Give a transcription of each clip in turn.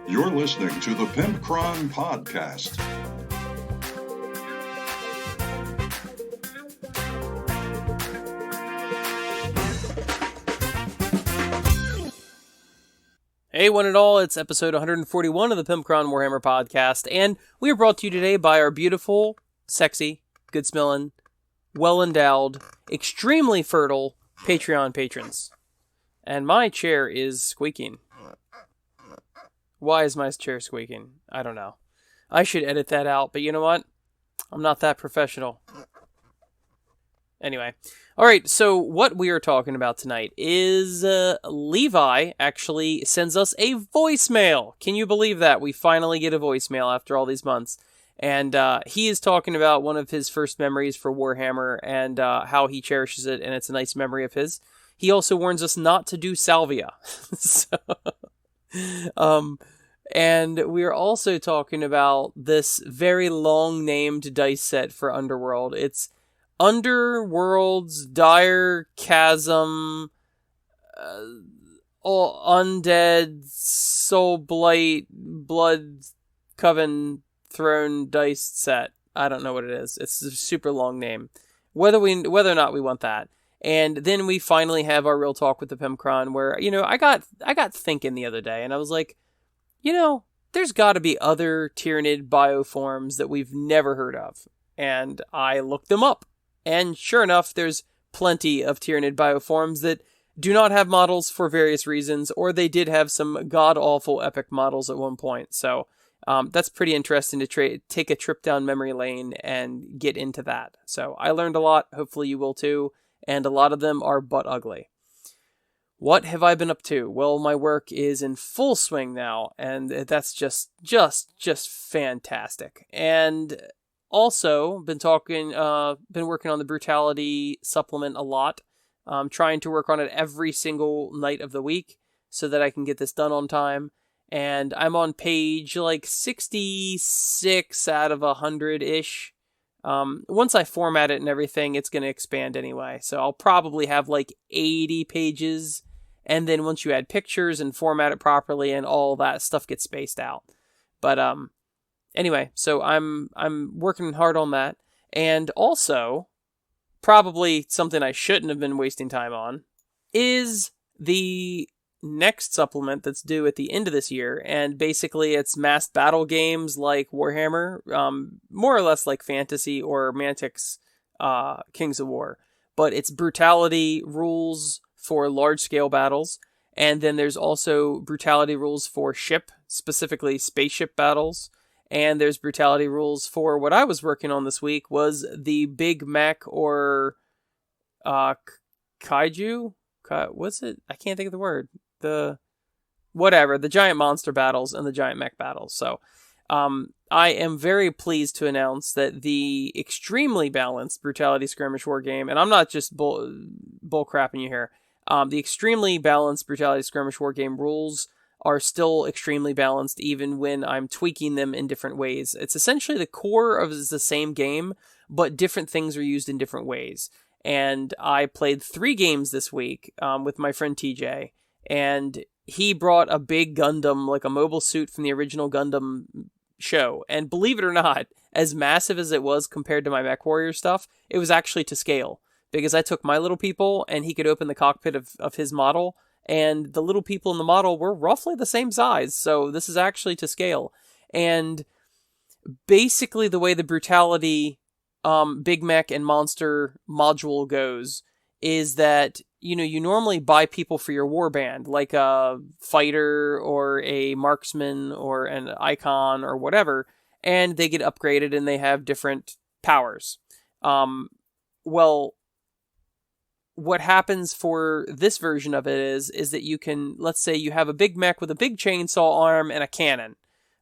You're listening to the Pimpcron Podcast. Hey one and all, it's episode 141 of the Pimpcron Warhammer Podcast, and we are brought to you today by our beautiful, sexy, good-smelling, well-endowed, extremely fertile Patreon patrons. And my chair is squeaking. Why is my chair squeaking? I don't know. I should edit that out, but you know what? I'm not that professional. Anyway. Alright, so what we are talking about tonight is Levi actually sends us a voicemail. Can you believe that? We finally get a voicemail after all these months. And he is talking about one of his first memories for Warhammer and how he cherishes it, and it's a nice memory of his. He also warns us not to do salvia. And we are also talking about this very long-named dice set for Underworld. It's Underworld's Direchasm, Undead, Soul Blight, Blood Coven Throne dice set. I don't know what it is. It's a super long name. Whether or not we want that. And then we finally have our real talk with the Pimpcron where, I got thinking the other day and I was like, there's got to be other Tyranid Bioforms that we've never heard of. And I looked them up. And sure enough, there's plenty of Tyranid Bioforms that do not have models for various reasons, or they did have some god-awful epic models at one point. So that's pretty interesting to take a trip down memory lane and get into that. So I learned a lot. Hopefully you will too. And a lot of them are butt ugly. What have I been up to? Well, my work is in full swing now, and that's just fantastic. And also, been working on the Brutality supplement a lot. Trying to work on it every single night of the week so that I can get this done on time. And I'm on page 66 out of 100-ish. Once I format it and everything, it's going to expand anyway. So I'll probably have 80 pages. And then once you add pictures and format it properly and all that stuff gets spaced out. But anyway, so I'm working hard on that. And also, probably something I shouldn't have been wasting time on, is the next supplement that's due at the end of this year. And basically it's massed battle games like Warhammer, more or less like Fantasy or Mantic's Kings of War. But it's brutality rules for large-scale battles. And then there's also brutality rules for ship, specifically spaceship battles. And there's brutality rules for what I was working on this week was the Big Mech or Kaiju? What's it? I can't think of the word. The giant monster battles and the giant mech battles. So I am very pleased to announce that the extremely balanced Brutality Skirmish War game, and I'm not just bull crapping you here, the extremely balanced Brutality Skirmish War game rules are still extremely balanced even when I'm tweaking them in different ways. It's essentially the core of the same game, but different things are used in different ways. And I played 3 games this week with my friend TJ, and he brought a big Gundam, like a mobile suit from the original Gundam show. And believe it or not, as massive as it was compared to my MechWarrior stuff, it was actually to scale. Because I took my little people, and he could open the cockpit of his model, and the little people in the model were roughly the same size, so this is actually to scale. And basically the way the Brutality Big Mech and Monster module goes is that, you normally buy people for your warband, like a fighter or a marksman or an icon or whatever, and they get upgraded and they have different powers. Well, what happens for this version of it is that you can, let's say you have a big mech with a big chainsaw arm and a cannon.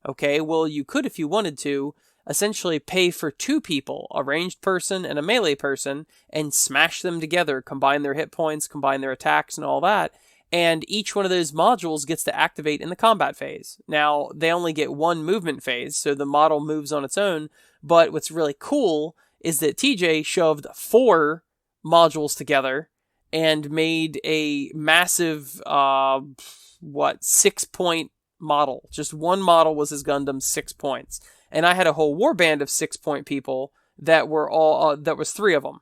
Okay, well, you could, if you wanted to, essentially pay for 2 people, a ranged person and a melee person, and smash them together, combine their hit points, combine their attacks and all that, and each one of those modules gets to activate in the combat phase. Now, they only get 1 movement phase, so the model moves on its own, but what's really cool is that TJ shoved 4 modules together and made a massive 6-point model. Just one model was his Gundam, 6 points. And I had a whole warband of 6-point people that were all, that was 3 of them.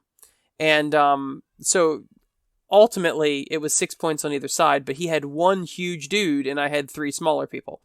And so ultimately it was 6 points on either side, but he had one huge dude and I had 3 smaller people.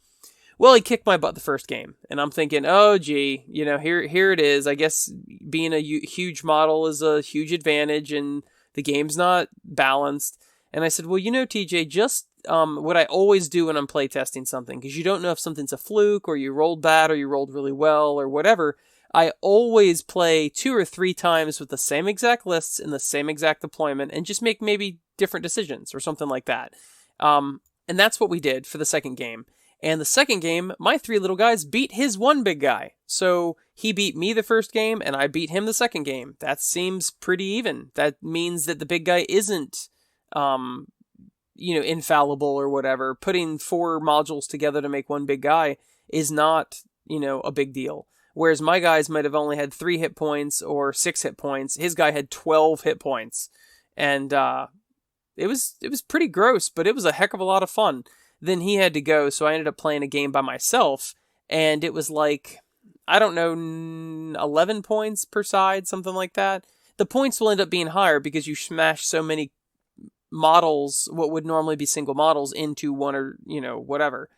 Well, he kicked my butt the first game, and I'm thinking, oh, gee, here it is. I guess being a huge model is a huge advantage, and the game's not balanced. And I said, well, TJ, just what I always do when I'm playtesting something, because you don't know if something's a fluke, or you rolled bad, or you rolled really well, or whatever. I always play 2 or 3 times with the same exact lists in the same exact deployment, and just make maybe different decisions, or something like that. And that's what we did for the second game. And the second game, my 3 little guys beat his one big guy. So he beat me the first game, and I beat him the second game. That seems pretty even. That means that the big guy isn't, infallible or whatever. Putting 4 modules together to make one big guy is not, a big deal. Whereas my guys might have only had 3 hit points or 6 hit points. His guy had 12 hit points. And it was pretty gross, but it was a heck of a lot of fun. Then he had to go, so I ended up playing a game by myself, and it was like, I don't know, 11 points per side, something like that. The points will end up being higher because you smash so many models, what would normally be single models, into one or, whatever.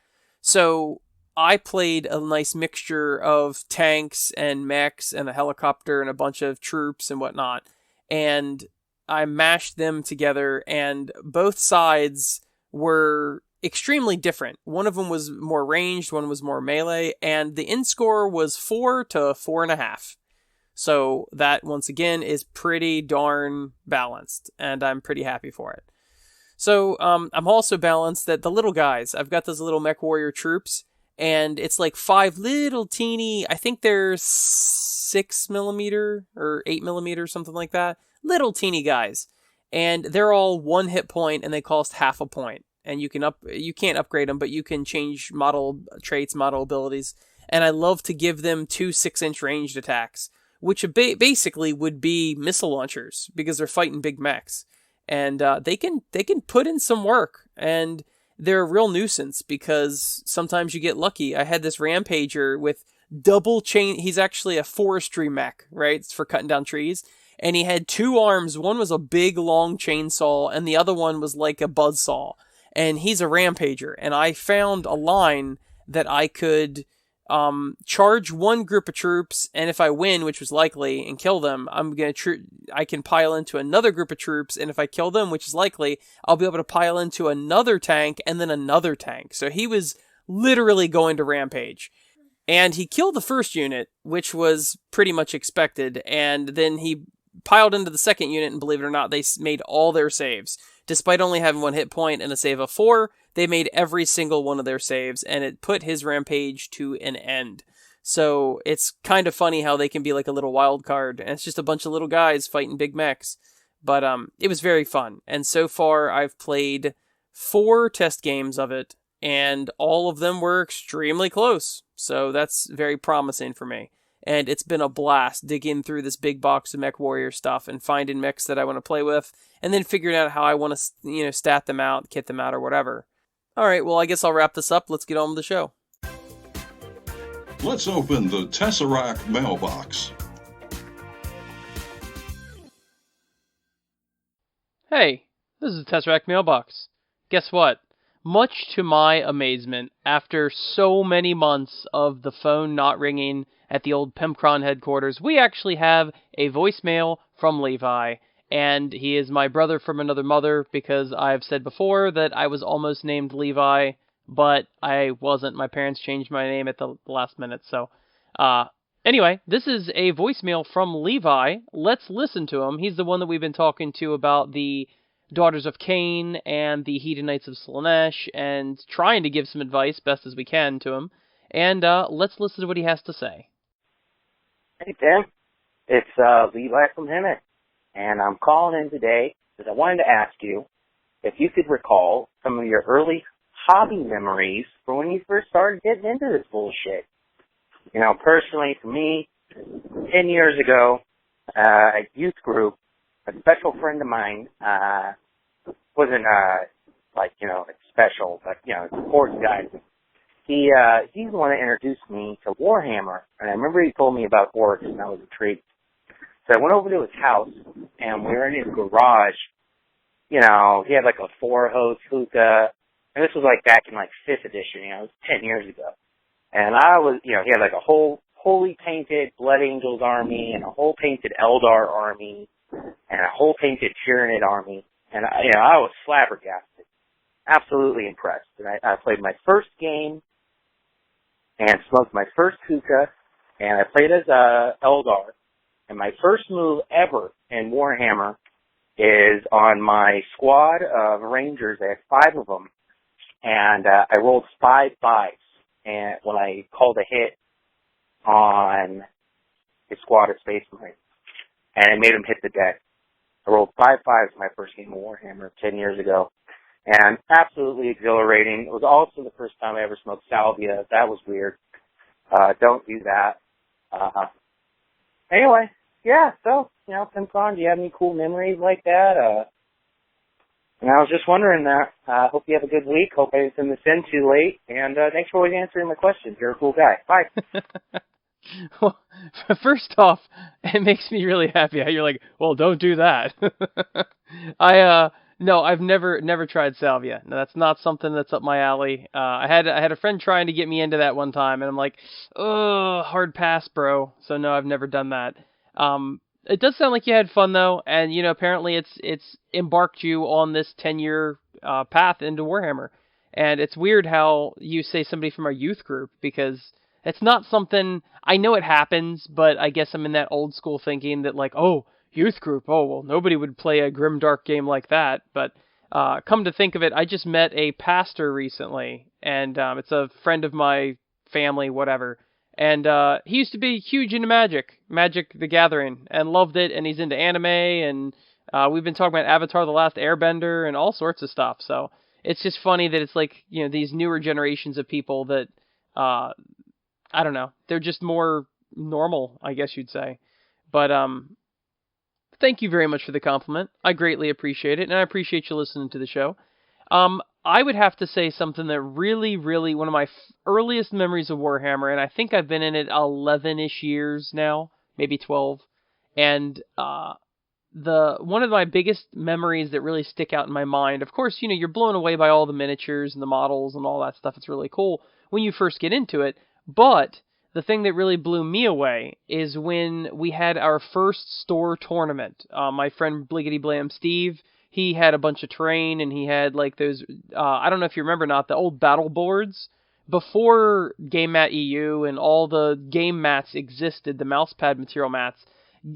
So I played a nice mixture of tanks and mechs and a helicopter and a bunch of troops and whatnot, and I mashed them together, and both sides were extremely different. One of them was more ranged, one was more melee, and the end score was 4 to 4.5. So that, once again, is pretty darn balanced, and I'm pretty happy for it. So I'm also balanced that the little guys, I've got those little mech warrior troops, and it's like 5 little teeny, I think they're 6mm or 8mm, something like that, little teeny guys. And they're all 1 hit point, and they cost half a point. And you can't upgrade them, but you can change model traits, model abilities. And I love to give them 2 6-inch ranged attacks, which basically would be missile launchers, because they're fighting big mechs. And they can put in some work, and they're a real nuisance because sometimes you get lucky. I had this Rampager with double chain. He's actually a forestry mech, right? It's for cutting down trees. And he had 2 arms. One was a big, long chainsaw, and the other one was like a buzzsaw. And he's a Rampager, and I found a line that I could charge one group of troops, and if I win, which was likely, and kill them, I can pile into another group of troops, and if I kill them, which is likely, I'll be able to pile into another tank, and then another tank. So he was literally going to rampage. And he killed the first unit, which was pretty much expected, and then he piled into the second unit, and believe it or not, they made all their saves. Despite only having 1 hit point and a save of 4, they made every single one of their saves, and it put his rampage to an end. So it's kind of funny how they can be like a little wild card, and it's just a bunch of little guys fighting big mechs. But it was very fun, and so far I've played 4 test games of it, and all of them were extremely close. So that's very promising for me. And it's been a blast digging through this big box of Mech Warrior stuff and finding mechs that I want to play with, and then figuring out how I want to, stat them out, kit them out, or whatever. All right, well, I guess I'll wrap this up. Let's get on with the show. Let's open the Tesseract mailbox. Hey, this is the Tesseract mailbox. Guess what? Much to my amazement, after so many months of the phone not ringing at the old Pemcron headquarters, we actually have a voicemail from Levi, and he is my brother from another mother, because I've said before that I was almost named Levi, but I wasn't. My parents changed my name at the last minute, so... Anyway, this is a voicemail from Levi. Let's listen to him. He's the one that we've been talking to about the Daughters of Cain and the Hedonites of Slaanesh, and trying to give some advice best as we can to him. And let's listen to what he has to say. Hey, Tim. It's Levi from Hemet, and I'm calling in today because I wanted to ask you if you could recall some of your early hobby memories for when you first started getting into this bullshit. Personally, for me, 10 years ago, a youth group, a special friend of mine, wasn't, special, but, sports guy, he's the one that introduced me to Warhammer, and I remember he told me about orcs, and I was intrigued. So I went over to his house, and we were in his garage. You know, he had like a 4-hose hookah, and this was like back in like 5th edition, you know, it was 10 years ago. And I was, you know, he had like a whole wholly painted Blood Angels army, and a whole painted Eldar army, and a whole painted Tyranid army, and I was flabbergasted, absolutely impressed. And I played my first game, and smoked my first hookah, and I played as Eldar. And my first move ever in Warhammer is on my squad of Rangers. I had 5 of them, and I rolled 5 5s. And when I called a hit on a squad of Space Marines, and I made them hit the deck. I rolled 5 5s my first game of Warhammer 10 years ago, and absolutely exhilarating. It was also the first time I ever smoked salvia. That was weird. Don't do that. Anyway, yeah, so, you know, Pimpon, do you have any cool memories like that? And I was just wondering that. Hope you have a good week. Hope I didn't send this in too late. And thanks for always answering my questions. You're a cool guy. Bye. Well, first off, it makes me really happy how you're like, well, don't do that. No, I've never tried salvia. No, that's not something that's up my alley. I had a friend trying to get me into that one time, and I'm like, oh, hard pass, bro. So no, I've never done that. It does sound like you had fun though, and you know, apparently it's embarked you on this 10-year path into Warhammer. And it's weird how you say somebody from our youth group, because it's not something, I know it happens, but I guess I'm in that old school thinking that like, oh, youth group, oh, well, nobody would play a grimdark game like that. But come to think of it, I just met a pastor recently, and it's a friend of my family, whatever. And he used to be huge into Magic the Gathering, and loved it, and he's into anime, and we've been talking about Avatar The Last Airbender and all sorts of stuff. So it's just funny that it's like, you know, these newer generations of people that, I don't know, they're just more normal, I guess you'd say. But thank you very much for the compliment. I greatly appreciate it, and I appreciate you listening to the show. I would have to say something that really, really, one of my earliest memories of Warhammer, and I think I've been in it 11-ish years now, maybe 12, and one of my biggest memories that really stick out in my mind, of course, you know, you're blown away by all the miniatures and the models and all that stuff. It's really cool when you first get into it, but the thing that really blew me away is when we had our first store tournament. My friend Bliggity Blam Steve, he had a bunch of terrain, and he had like those, I don't know if you remember or not, the old battle boards. Before Game Mat EU and all the game mats existed, the mousepad material mats,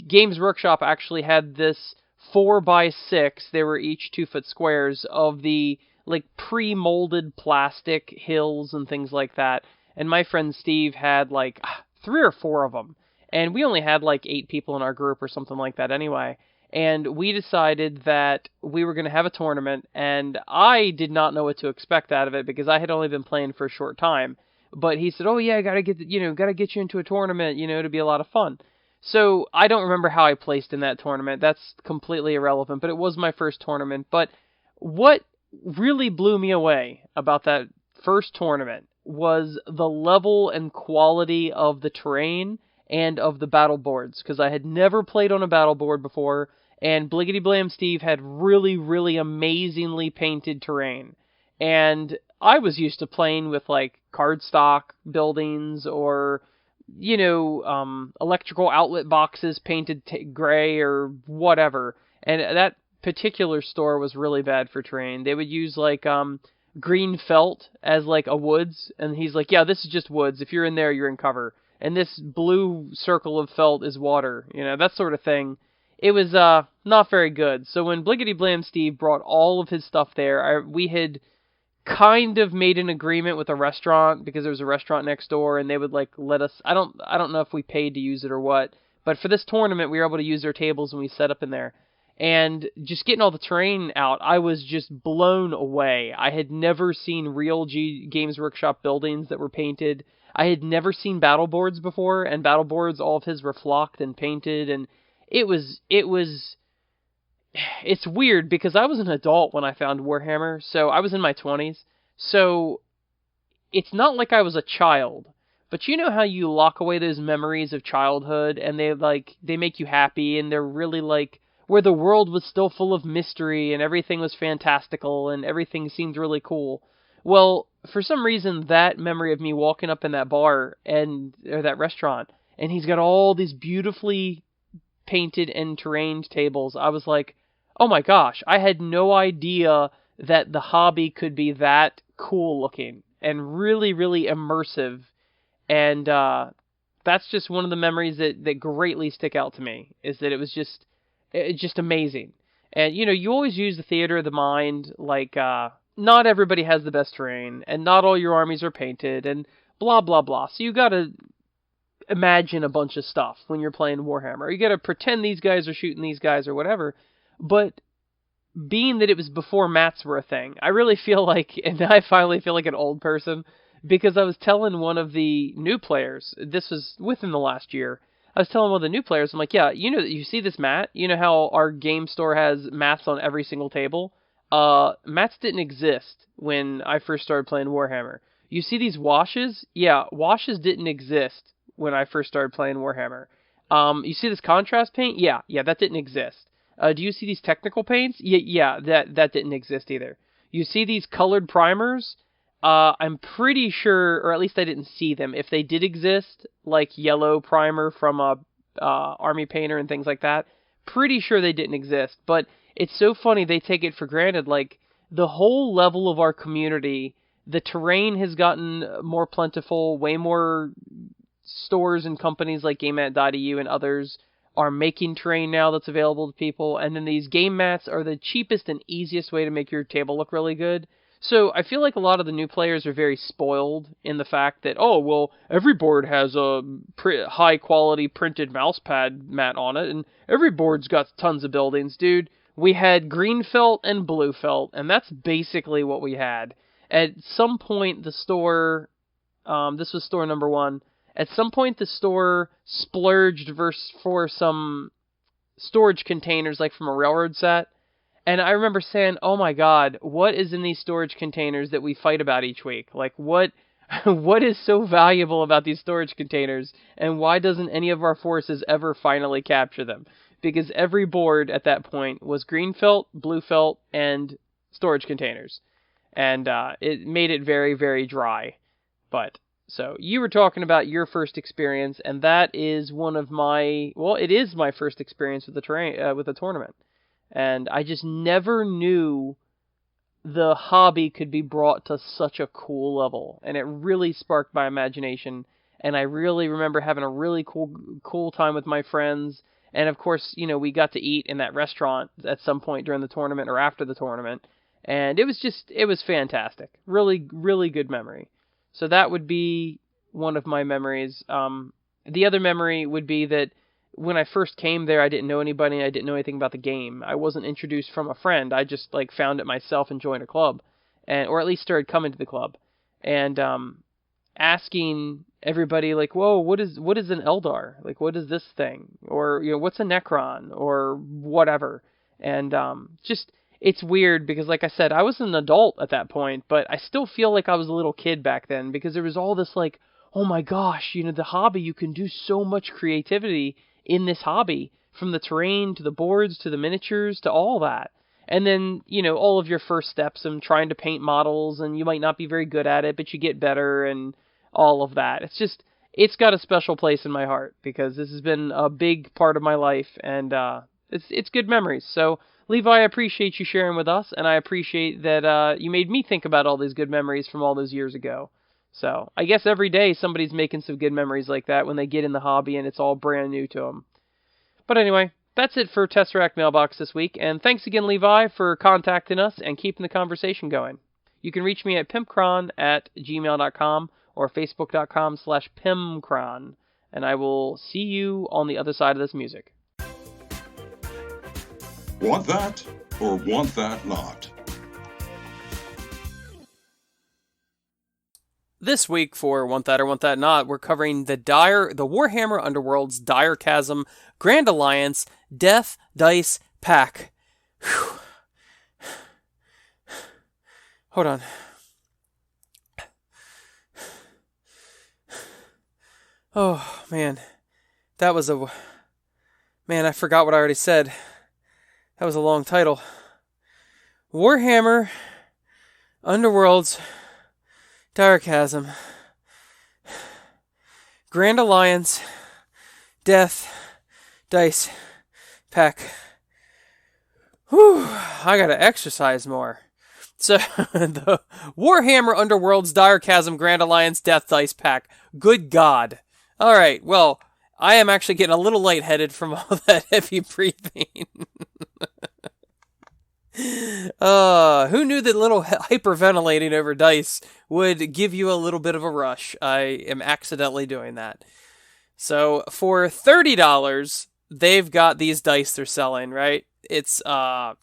Games Workshop actually had this 4x6, they were each 2-foot squares, of the like pre-molded plastic hills and things like that. And my friend Steve had like 3 or 4 of them. And we only had like 8 people in our group or something like that anyway. And we decided that we were going to have a tournament, and I did not know what to expect out of it because I had only been playing for a short time. But he said, "Oh yeah, gotta get you into a tournament, you know, to be a lot of fun." So I don't remember how I placed in that tournament. That's completely irrelevant, but it was my first tournament. But what really blew me away about that first tournament was the level and quality of the terrain and of the battle boards, because I had never played on a battle board before. And Bliggity Blam Steve had really, really amazingly painted terrain. And I was used to playing with, like, cardstock buildings or, you know, electrical outlet boxes painted gray or whatever. And that particular store was really bad for terrain. They would use, like, green felt as, like, a woods. And he's like, yeah, this is just woods. If you're in there, you're in cover. And this blue circle of felt is water. You know, that sort of thing. It was not very good. So when Bliggity Blam Steve brought all of his stuff there, we had kind of made an agreement with a restaurant, because there was a restaurant next door, and they would like let us. I don't know if we paid to use it or what, but for this tournament we were able to use their tables, and we set up in there. And just getting all the terrain out, I was just blown away. I had never seen real Games Workshop buildings that were painted. I had never seen battle boards before, and battle boards, all of his were flocked and painted, and it's weird because I was an adult when I found Warhammer, so I was in my 20s. So it's not like I was a child, but you know how you lock away those memories of childhood and they make you happy and they're really like where the world was still full of mystery and everything was fantastical and everything seemed really cool. Well, for some reason that memory of me walking up in that bar or that restaurant and he's got all these beautifully painted and terrained tables, I was like, oh my gosh, I had no idea that the hobby could be that cool looking and really, really immersive. And that's just one of the memories that greatly stick out to me, is that it's just amazing. And, you always use the theater of the mind, like, not everybody has the best terrain, and not all your armies are painted, and blah, blah, blah. So you gotta imagine a bunch of stuff when you're playing Warhammer. You gotta pretend these guys are shooting these guys or whatever. But being that it was before mats were a thing, I really feel like, and I finally feel like an old person, because I was telling one of the new players, this was within the last year, I was telling one of the new players, I'm like, yeah, you see this mat? You know how our game store has mats on every single table? Mats didn't exist when I first started playing Warhammer. You see these washes? Yeah, washes didn't exist when I first started playing Warhammer. You see this contrast paint? Yeah, that didn't exist. Do you see these technical paints? Yeah, that didn't exist either. You see these colored primers? I'm pretty sure, or at least I didn't see them. If they did exist, like yellow primer from a army painter and things like that, pretty sure they didn't exist. But it's so funny they take it for granted. Like, the whole level of our community, the terrain has gotten more plentiful, way more stores and companies like GameMat.eu and others are making terrain now that's available to people, and then these game mats are the cheapest and easiest way to make your table look really good. So I feel like a lot of the new players are very spoiled in the fact that, oh, well, every board has a high-quality printed mousepad mat on it, and every board's got tons of buildings. Dude, we had green felt and blue felt, and that's basically what we had. At some point, the store, this was store number 1, at some point the store splurged for some storage containers, like from a railroad set. And I remember saying, oh my god, what is in these storage containers that we fight about each week? Like, what is so valuable about these storage containers, and why doesn't any of our forces ever finally capture them? Because every board at that point was green felt, blue felt, and storage containers. And it made it very, very dry. But, so, you were talking about your first experience, and that is it is my first experience with the tournament. And I just never knew the hobby could be brought to such a cool level. And it really sparked my imagination. And I really remember having a really cool time with my friends. And of course, we got to eat in that restaurant at some point during the tournament or after the tournament. And it was fantastic. Really, really good memory. So that would be one of my memories. The other memory would be that when I first came there, I didn't know anybody, and I didn't know anything about the game. I wasn't introduced from a friend. I just found it myself and joined a club, or at least started coming to the club, and asking everybody like, "Whoa, what is an Eldar? Like, what is this thing? Or what's a Necron or whatever?" And it's weird because, like I said, I was an adult at that point, but I still feel like I was a little kid back then because there was all this like, oh my gosh, the hobby, you can do so much creativity in this hobby, from the terrain to the boards to the miniatures to all that. And then, all of your first steps in trying to paint models, and you might not be very good at it, but you get better and all of that. It's got a special place in my heart because this has been a big part of my life, and it's good memories. So, Levi, I appreciate you sharing with us, and I appreciate that you made me think about all these good memories from all those years ago. So, I guess every day somebody's making some good memories like that when they get in the hobby and it's all brand new to them. But anyway, that's it for Tesseract Mailbox this week, and thanks again, Levi, for contacting us and keeping the conversation going. You can reach me at pimpcron@gmail.com or facebook.com/pimpcron, and I will see you on the other side of this music. Want that or want that not? This week for Want That or Want That Not, we're covering the Warhammer Underworld's Direchasm Grand Alliance Death Dice Pack. Whew. Hold on. Oh, man. That was a... Man, I forgot what I already said. That was a long title. Warhammer, Underworlds, Direchasm, Grand Alliance, Death, Dice, Pack. Whew, I gotta exercise more. So, the Warhammer Underworlds, Direchasm, Grand Alliance, Death Dice Pack. Good God. Alright, well, I am actually getting a little lightheaded from all that heavy breathing. Who knew that little hyperventilating over dice would give you a little bit of a rush? I am accidentally doing that. So, for $30, they've got these dice they're selling, right? It's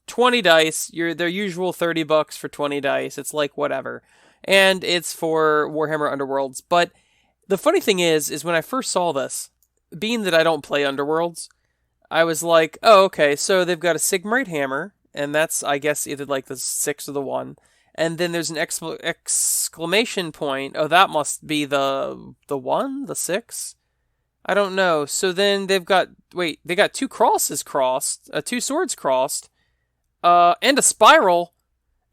20 dice, their usual $30 for 20 dice. It's like whatever. And it's for Warhammer Underworlds. But the funny thing is when I first saw this, being that I don't play Underworlds, I was like, oh, okay, so they've got a Sigmarite hammer, and that's, I guess, either like the 6 or the 1. And then there's an exclamation point. Oh, that must be the 1? The 6? I don't know. So then they got 2 crosses crossed, 2 swords crossed, and a spiral,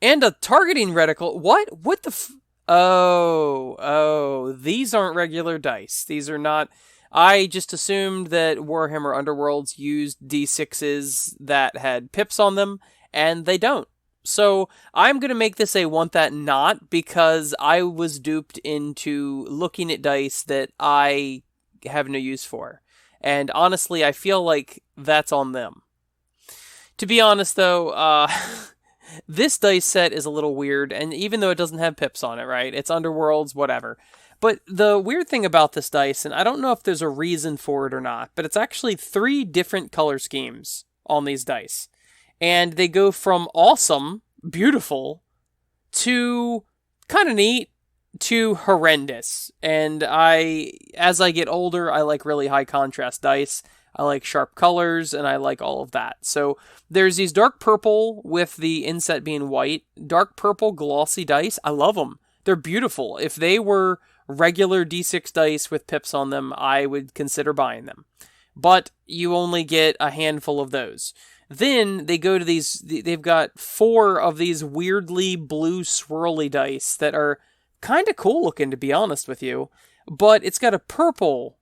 and a targeting reticle. What the Oh, these aren't regular dice. These are not... I just assumed that Warhammer Underworlds used D6s that had pips on them, and they don't. So I'm going to make this a want that not, because I was duped into looking at dice that I have no use for. And honestly, I feel like that's on them. To be honest, though, this dice set is a little weird, and even though it doesn't have pips on it, right? It's Underworlds, whatever. But the weird thing about this dice, and I don't know if there's a reason for it or not, but it's actually 3 different color schemes on these dice. And they go from awesome, beautiful, to kind of neat, to horrendous. And as I get older, I like really high contrast dice. I like sharp colors, and I like all of that. So there's these dark purple with the inset being white. Dark purple glossy dice. I love them. They're beautiful. If they were regular D6 dice with pips on them, I would consider buying them. But you only get a handful of those. Then they go to they've got 4 of these weirdly blue swirly dice that are kind of cool looking, to be honest with you. But it's got a purple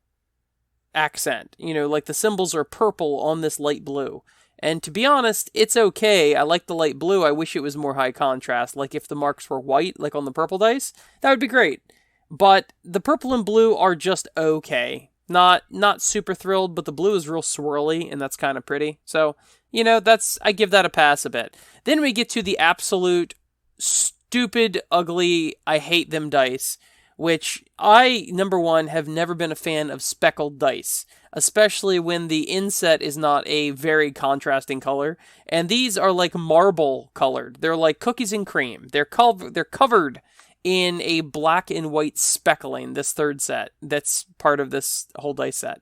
accent. Like the symbols are purple on this light blue. And to be honest, it's okay. I like the light blue. I wish it was more high contrast. Like if the marks were white, like on the purple dice, that would be great. But the purple and blue are just okay. Not super thrilled, but the blue is real swirly, and that's kind of pretty. So, I give that a pass a bit. Then we get to the absolute stupid, ugly, I hate them dice, which I, number one, have never been a fan of speckled dice, especially when the inset is not a very contrasting color. And these are like marble colored. They're like cookies and cream. They're covered in a black and white speckling, this third set that's part of this whole dice set.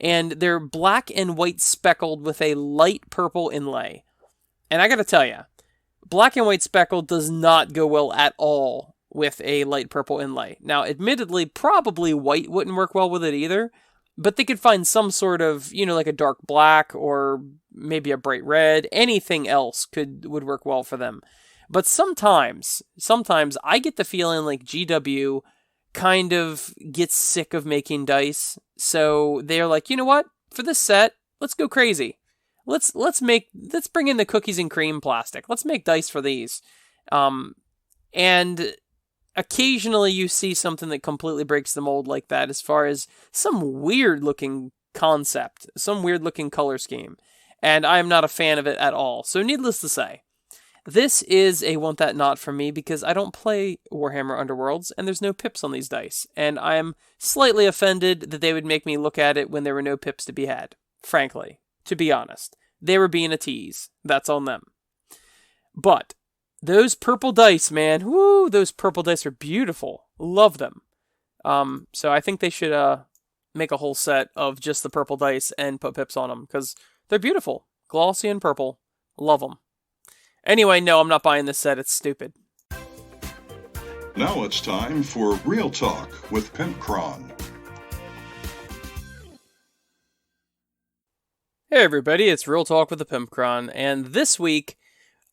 And they're black and white speckled with a light purple inlay. And I gotta tell you, black and white speckled does not go well at all with a light purple inlay. Now, admittedly, probably white wouldn't work well with it either, but they could find some sort of, like a dark black or maybe a bright red. Anything else would work well for them. But sometimes I get the feeling like GW kind of gets sick of making dice. So they're like, you know what? For this set, let's go crazy. Let's bring in the cookies and cream plastic. Let's make dice for these. And occasionally you see something that completely breaks the mold like that, as far as some weird looking concept, some weird looking color scheme. And I'm not a fan of it at all. So needless to say, this is a want that not for me, because I don't play Warhammer Underworlds, and there's no pips on these dice. And I'm slightly offended that they would make me look at it when there were no pips to be had. Frankly, to be honest. They were being a tease. That's on them. But those purple dice, man, woo, those purple dice are beautiful. Love them. So I think they should make a whole set of just the purple dice and put pips on them, because they're beautiful. Glossy and purple. Love them. Anyway, no, I'm not buying this set. It's stupid. Now it's time for Real Talk with Pimpcron. Hey everybody, it's Real Talk with the Pimpcron, and this week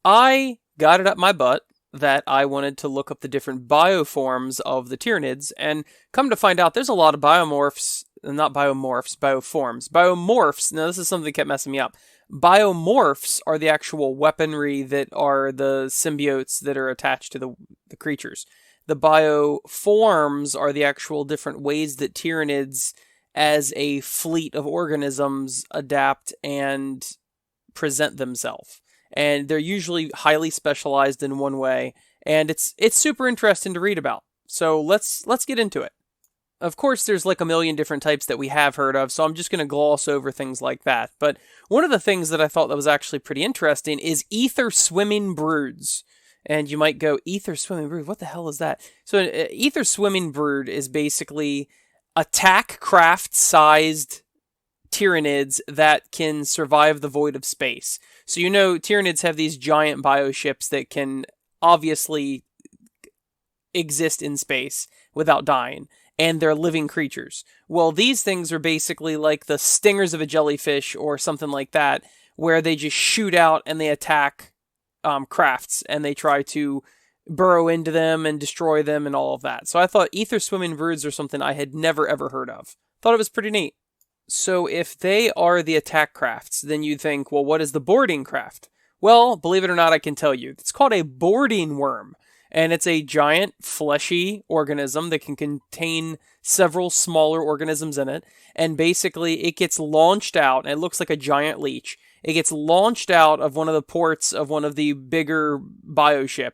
I got it up my butt that I wanted to look up the different bioforms of the Tyranids, and come to find out there's a lot of bioforms. Biomorphs, now this is something that kept messing me up. Biomorphs are the actual weaponry that are the symbiotes that are attached to the creatures. The bioforms are the actual different ways that Tyranids as a fleet of organisms adapt and present themselves. And they're usually highly specialized in one way, and it's super interesting to read about. So let's get into it. Of course, there's like a million different types that we have heard of, so I'm just going to gloss over things like that. But one of the things that I thought that was actually pretty interesting is ether swimming broods. And you might go, ether swimming brood, what the hell is that? So an ether swimming brood is basically attack craft-sized Tyranids that can survive the void of space. So Tyranids have these giant bioships that can obviously exist in space without dying, and they're living creatures. Well, these things are basically like the stingers of a jellyfish or something like that, where they just shoot out and they attack crafts, and they try to burrow into them and destroy them and all of that. So I thought ether swimming broods are something I had never ever heard of. Thought it was pretty neat. So if they are the attack crafts, then you'd think, well, what is the boarding craft? Well, believe it or not, I can tell you. It's called a boarding worm. And it's a giant fleshy organism that can contain several smaller organisms in it. And basically it gets launched out, and it looks like a giant leech. It gets launched out of one of the ports of one of the bigger bioship.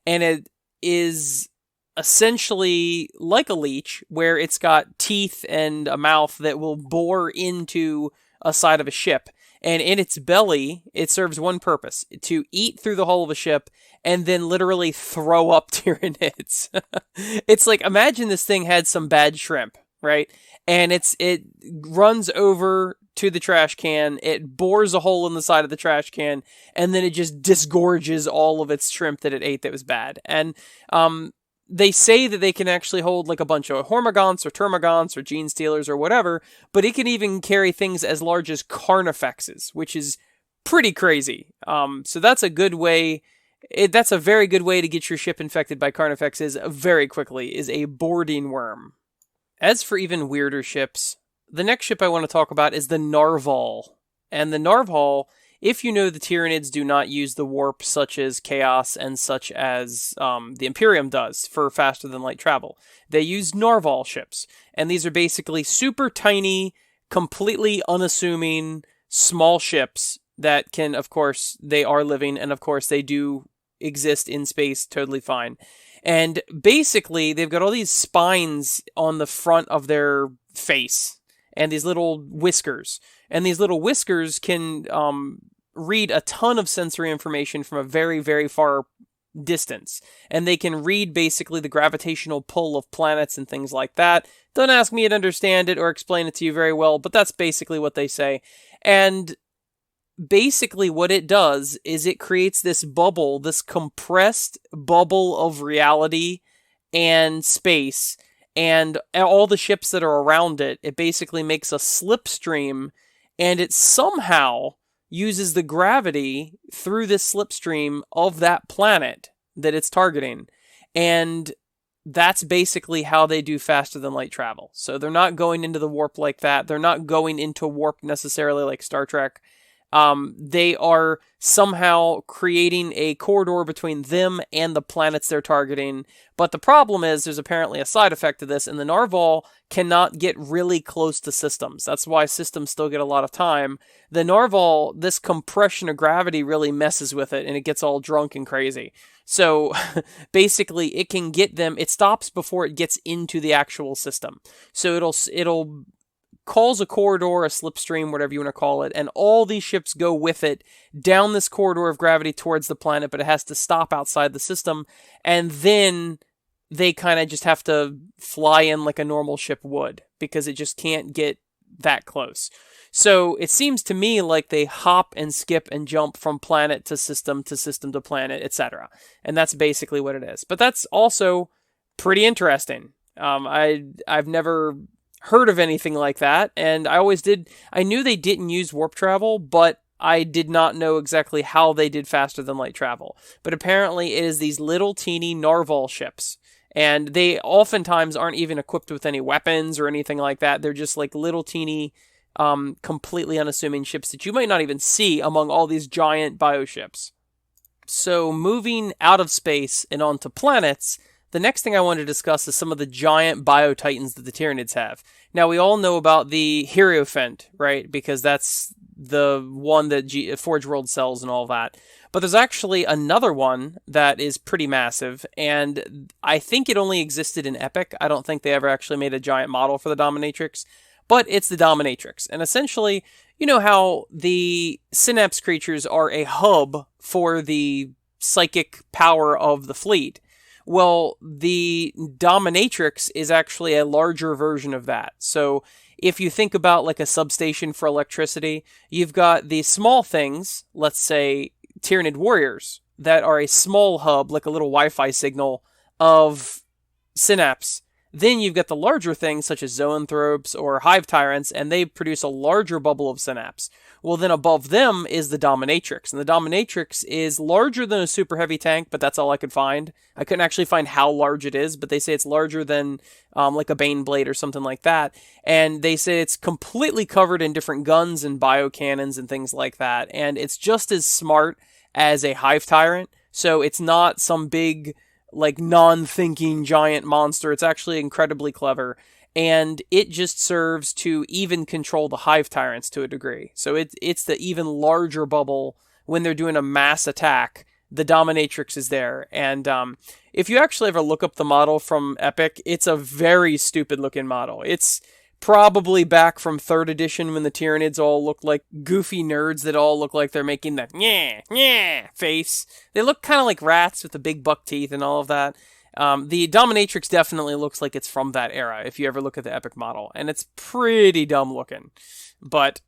And it is essentially like a leech, where it's got teeth and a mouth that will bore into a side of a ship. And in its belly, it serves one purpose: to eat through the hull of a ship and then literally throw up Tyranids. It's like, imagine this thing had some bad shrimp, right? And it runs over to the trash can, it bores a hole in the side of the trash can, and then it just disgorges all of its shrimp that it ate that was bad. And they say that they can actually hold like a bunch of hormigons or termagants or gene stealers or whatever, but it can even carry things as large as carnifexes, which is pretty crazy. So that's a good way. That's a very good way to get your ship infected by carnifexes very quickly, is a boarding worm. As for even weirder ships, the next ship I want to talk about is the Narval. And the Narval, if you know the Tyranids do not use the warp such as Chaos and such as the Imperium does for faster than light travel. They use Narval ships. And these are basically super tiny, completely unassuming, small ships that can, of course, they are living, and of course they do exist in space totally fine. And basically, they've got all these spines on the front of their face, and these little whiskers. And these little whiskers can read a ton of sensory information from a very, very far distance. And they can read basically the gravitational pull of planets and things like that. Don't ask me to understand it or explain it to you very well, but that's basically what they say. And basically what it does is it creates this bubble, this compressed bubble of reality and space, and all the ships that are around it. It basically makes a slipstream, and it somehow uses the gravity through this slipstream of that planet that it's targeting. And that's basically how they do faster than light travel. So they're not going into the warp like that. They're not going into warp necessarily like Star Trek. They are somehow creating a corridor between them and the planets they're targeting. But the problem is there's apparently a side effect to this, and the Narval cannot get really close to systems. That's why systems still get a lot of time. The Narval, this compression of gravity really messes with it, and it gets all drunk and crazy. So basically it can get them, it stops before it gets into the actual system. So it'll calls a corridor, a slipstream, whatever you want to call it, and all these ships go with it down this corridor of gravity towards the planet, but it has to stop outside the system, and then they kind of just have to fly in like a normal ship would, because it just can't get that close. So it seems to me like they hop and skip and jump from planet to system to planet, etc. And that's basically what it is. But that's also pretty interesting. I've never heard of anything like that, and I knew they didn't use warp travel, but I did not know exactly how they did faster than light travel. But apparently it is these little teeny narwhal ships, and they oftentimes aren't even equipped with any weapons or anything like that. They're just like little teeny, completely unassuming ships that you might not even see among all these giant bioships. So moving out of space and onto planets, the next thing I want to discuss is some of the giant biotitans that the Tyranids have. Now, we all know about the Hierophant, right? Because that's the one that Forge World sells and all that. But there's actually another one that is pretty massive, and I think it only existed in Epic. I don't think they ever actually made a giant model for the Dominatrix, but it's the Dominatrix. And essentially, you know how the Synapse creatures are a hub for the psychic power of the fleet? Well, the Dominatrix is actually a larger version of that. So if you think about like a substation for electricity, you've got the small things, let's say Tyranid warriors, that are a small hub, like a little Wi-Fi signal of Synapse. Then you've got the larger things such as zoanthropes or hive tyrants, and they produce a larger bubble of Synapse. Well, then above them is the Dominatrix, and the Dominatrix is larger than a super heavy tank, but that's all I could find. I couldn't actually find how large it is, but they say it's larger than like a Bane Blade or something like that. And they say it's completely covered in different guns and biocannons and things like that, and it's just as smart as a hive tyrant. So it's not some big, like, non-thinking giant monster. It's actually incredibly clever, and it just serves to even control the hive tyrants to a degree. So it's the even larger bubble when they're doing a mass attack. The Dominatrix is there, and if you actually ever look up the model from Epic, it's a very stupid looking model. It's probably back from 3rd edition when the Tyranids all look like goofy nerds that all look like they're making that yeah face. They look kind of like rats with the big buck teeth and all of that. The Dominatrix definitely looks like it's from that era if you ever look at the Epic model, and it's pretty dumb looking. But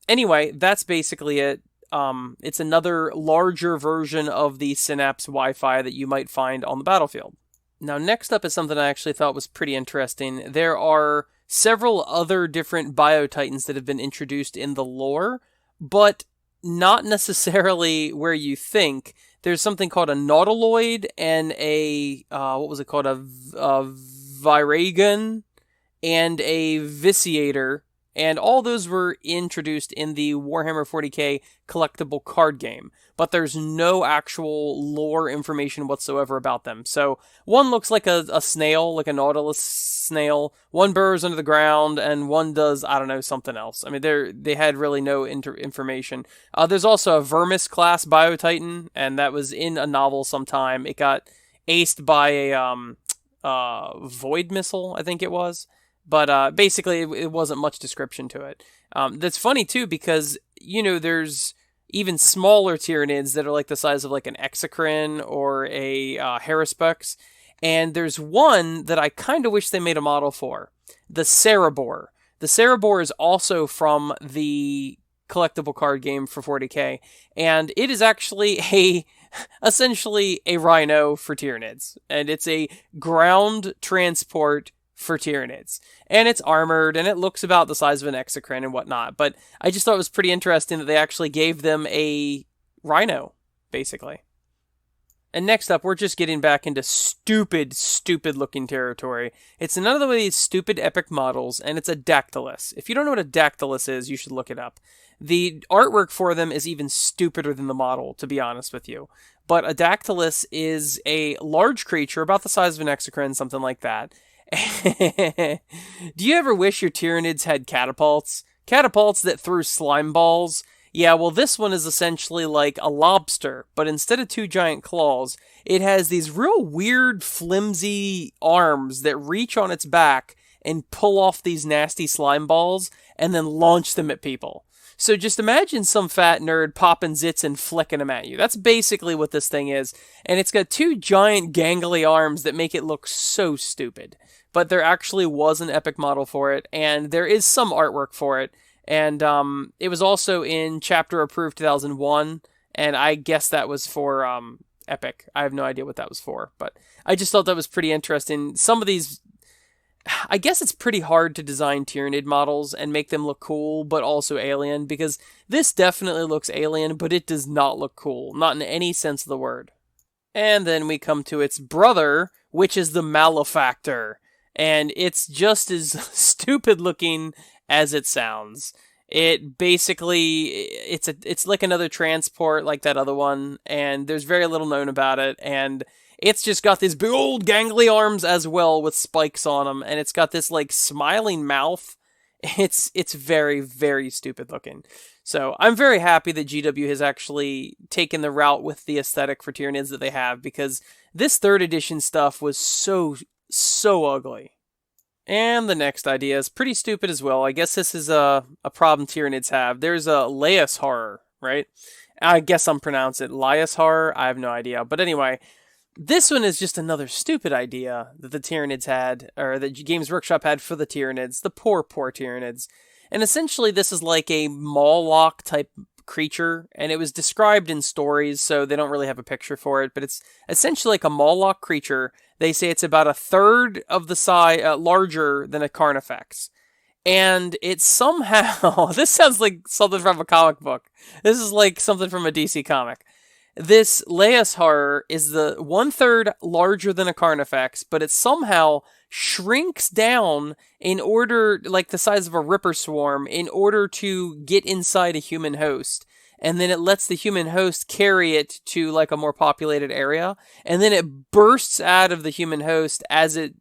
anyway, that's basically it. It's another larger version of the Synapse Wi-Fi that you might find on the battlefield. Now, next up is something I actually thought was pretty interesting. There are several other different biotitans that have been introduced in the lore, but not necessarily where you think. There's something called a Nautiloid and a, what was it called? A Viragon and a Vitiator. And all those were introduced in the Warhammer 40k collectible card game, but there's no actual lore information whatsoever about them. So one looks like a snail, like a nautilus snail. One burrows under the ground, and one does, I don't know, something else. I mean, they had really no information. There's also a Vermis class Biotitan, and that was in a novel sometime. It got aced by a Void Missile, I think it was. But basically, it wasn't much description to it. That's funny, too, because, you know, there's even smaller Tyranids that are like the size of like an Exocrine or a Harrispex. And there's one that I kind of wish they made a model for, the Cerebor. The Cerebor is also from the collectible card game for 40k, and it is actually essentially a Rhino for Tyranids. And it's a ground transport for Tyranids. And it's armored, and it looks about the size of an Exocrine and whatnot. But I just thought it was pretty interesting that they actually gave them a Rhino, basically. And next up, we're just getting back into stupid looking territory. It's another one of these stupid epic models, and it's a Dactylus. If you don't know what a Dactylus is, you should look it up. The artwork for them is even stupider than the model, to be honest with you. But a Dactylus is a large creature, about the size of an Exocrine, something like that. Do you ever wish your Tyranids had catapults? Catapults that threw slime balls? Yeah, well, this one is essentially like a lobster, but instead of 2 giant claws, it has these real weird, flimsy arms that reach on its back and pull off these nasty slime balls and then launch them at people. So just imagine some fat nerd popping zits and flicking them at you. That's basically what this thing is. And it's got 2 giant gangly arms that make it look so stupid. But there actually was an epic model for it, and there is some artwork for it. And it was also in Chapter Approved 2001, and I guess that was for Epic. I have no idea what that was for, but I just thought that was pretty interesting. Some of these, I guess it's pretty hard to design Tyranid models and make them look cool, but also alien, because this definitely looks alien, but it does not look cool. Not in any sense of the word. And then we come to its brother, which is the Malefactor. And it's just as stupid looking as it sounds. It basically, it's like another transport like that other one, and there's very little known about it, and it's just got these big old gangly arms as well with spikes on them, and it's got this like smiling mouth. It's very, very stupid looking. So I'm very happy that GW has actually taken the route with the aesthetic for Tyranids that they have, because this 3rd edition stuff was so ugly. And the next idea is pretty stupid as well. I guess this is a problem Tyranids have. There's a Laius horror, right? I guess I'm pronouncing it Laius horror. I have no idea. But anyway, this one is just another stupid idea that the Tyranids had, or that Games Workshop had for the Tyranids, the poor Tyranids. And essentially this is like a Moloch type creature, and it was described in stories, so they don't really have a picture for it, but it's essentially like a Moloch creature. They say it's about 1/3 of the size, larger than a Carnifex. And it somehow, this sounds like something from a comic book. This is like something from a DC comic. This Laius horror is the 1/3 larger than a Carnifex, but it somehow shrinks down in order, like the size of a Ripper swarm, in order to get inside a human host. And then it lets the human host carry it to like a more populated area. And then it bursts out of the human host as it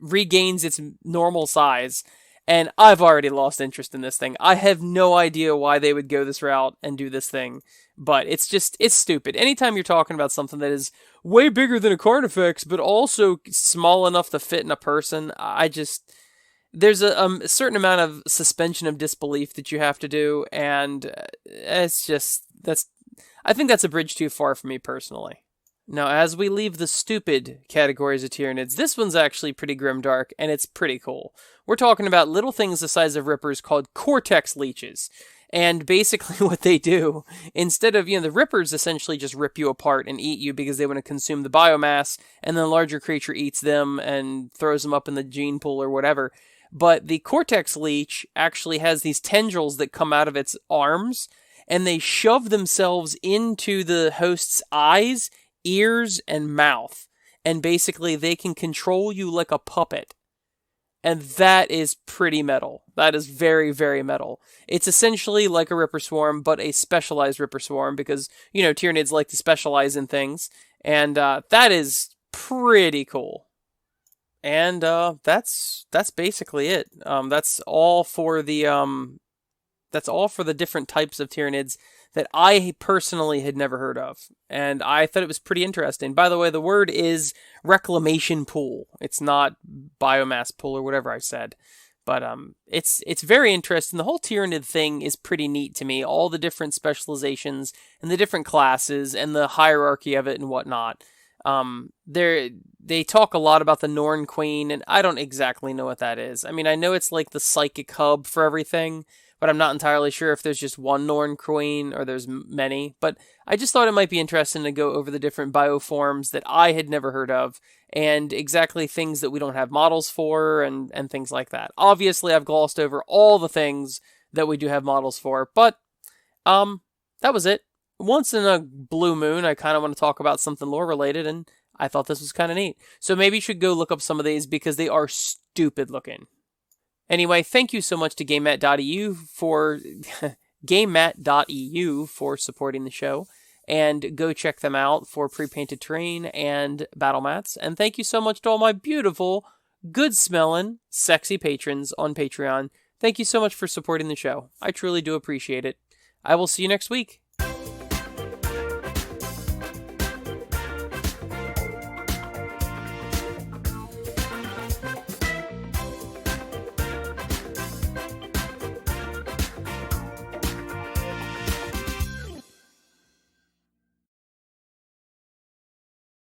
regains its normal size. And I've already lost interest in this thing. I have no idea why they would go this route and do this thing. But it's stupid. Anytime you're talking about something that is way bigger than a Carnifex, but also small enough to fit in a person, there's a certain amount of suspension of disbelief that you have to do, and I think that's a bridge too far for me personally. Now, as we leave the stupid categories of Tyranids, this one's actually pretty grimdark, and it's pretty cool. We're talking about little things the size of Rippers called Cortex Leeches. And basically what they do, instead of, the Rippers essentially just rip you apart and eat you because they want to consume the biomass, and then the larger creature eats them and throws them up in the gene pool or whatever. But the Cortex Leech actually has these tendrils that come out of its arms, and they shove themselves into the host's eyes, ears, and mouth. And basically they can control you like a puppet. And that is pretty metal. That is very, very metal. It's essentially like a Ripper Swarm, but a specialized Ripper Swarm, because, Tyranids like to specialize in things. And that is pretty cool. And that's basically it. That's all for the different types of Tyranids that I personally had never heard of. And I thought it was pretty interesting. By the way, the word is reclamation pool. It's not biomass pool or whatever I said. But it's very interesting. The whole Tyranid thing is pretty neat to me. All the different specializations and the different classes and the hierarchy of it and whatnot. They talk a lot about the Norn Queen, and I don't exactly know what that is. I mean, I know it's like the psychic hub for everything, but I'm not entirely sure if there's just one Norn Queen or there's many. But I just thought it might be interesting to go over the different bioforms that I had never heard of, and exactly things that we don't have models for, and things like that. Obviously, I've glossed over all the things that we do have models for, but that was it. Once in a blue moon, I kind of want to talk about something lore related, and I thought this was kind of neat. So maybe you should go look up some of these because they are stupid looking. Anyway, thank you so much to GameMat.eu for GameMat.eu for supporting the show, and go check them out for pre-painted terrain and battle mats. And thank you so much to all my beautiful, good-smelling, sexy patrons on Patreon. Thank you so much for supporting the show. I truly do appreciate it. I will see you next week.